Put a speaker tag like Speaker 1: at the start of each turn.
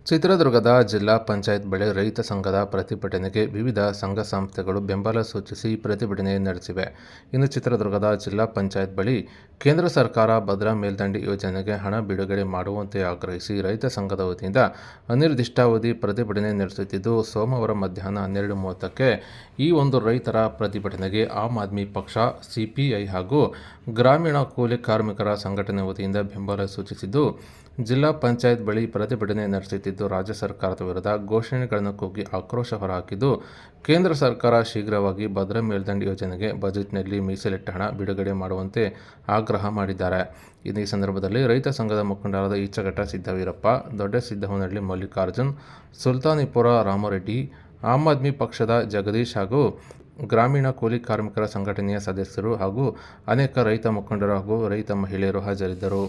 Speaker 1: ಚಿತ್ರದುರ್ಗದ ಜಿಲ್ಲಾ ಪಂಚಾಯತ್ ಬಳಿ ರೈತ ಸಂಘದ ಪ್ರತಿಭಟನೆಗೆ ವಿವಿಧ ಸಂಘ ಸಂಸ್ಥೆಗಳು ಬೆಂಬಲ ಸೂಚಿಸಿ ಪ್ರತಿಭಟನೆ ನಡೆಸಿವೆ. ಇನ್ನು ಚಿತ್ರದುರ್ಗದ ಜಿಲ್ಲಾ ಪಂಚಾಯತ್ ಬಳಿ ಕೇಂದ್ರ ಸರ್ಕಾರ ಭದ್ರಾ ಮೇಲ್ದಂಡೆ ಯೋಜನೆಗೆ ಹಣ ಬಿಡುಗಡೆ ಮಾಡುವಂತೆ ಆಗ್ರಹಿಸಿ ರೈತ ಸಂಘದ ವತಿಯಿಂದ ಅನಿರ್ದಿಷ್ಟಾವಧಿ ಪ್ರತಿಭಟನೆ ನಡೆಸುತ್ತಿದ್ದು, ಸೋಮವಾರ ಮಧ್ಯಾಹ್ನ 12:30ಕ್ಕೆ ಈ ಒಂದು ರೈತರ ಪ್ರತಿಭಟನೆಗೆ ಆಮ್ ಆದ್ಮಿ ಪಕ್ಷ, ಸಿಪಿಐ ಹಾಗೂ ಗ್ರಾಮೀಣ ಕೂಲಿ ಕಾರ್ಮಿಕರ ಸಂಘಟನೆ ವತಿಯಿಂದ ಬೆಂಬಲ ಸೂಚಿಸಿದ್ದು, ಜಿಲ್ಲಾ ಪಂಚಾಯತ್ ಬಳಿ ಪ್ರತಿಭಟನೆ ನಡೆಸುತ್ತಿದ್ದು, ರಾಜ್ಯ ಸರ್ಕಾರದ ವಿರುದ್ಧ ಘೋಷಣೆಗಳನ್ನು ಕೂಗಿ ಆಕ್ರೋಶ ಹೊರಹಾಕಿದ್ದು, ಕೇಂದ್ರ ಸರ್ಕಾರ ಶೀಘ್ರವಾಗಿ ಭದ್ರಾ ಮೇಲ್ದಂಡೆ ಯೋಜನೆಗೆ ಬಜೆಟ್ನಲ್ಲಿ ಮೀಸಲಿಟ್ಟ ಹಣ ಬಿಡುಗಡೆ ಮಾಡುವಂತೆ ಆಗ್ರಹ ಮಾಡಿದ್ದಾರೆ. ಈ ಸಂದರ್ಭದಲ್ಲಿ ರೈತ ಸಂಘದ ಮುಖಂಡರಾದ ಈಚಘಟ್ಟ ಸಿದ್ದವೀರಪ್ಪ, ದೊಡ್ಡಸಿದ್ದಹೋನಹಳ್ಳಿ ಮಲ್ಲಿಕಾರ್ಜುನ್, ಸುಲ್ತಾನಿಪುರ ರಾಮರೆಡ್ಡಿ, ಆಮ್ ಆದ್ಮಿ ಪಕ್ಷದ ಜಗದೀಶ್ ಹಾಗೂ ಗ್ರಾಮೀಣ ಕೂಲಿ ಕಾರ್ಮಿಕರ ಸಂಘಟನೆಯ ಸದಸ್ಯರು ಹಾಗೂ ಅನೇಕ ರೈತ ಮುಖಂಡರು ಹಾಗೂ ರೈತ ಮಹಿಳೆಯರು ಹಾಜರಿದ್ದರು.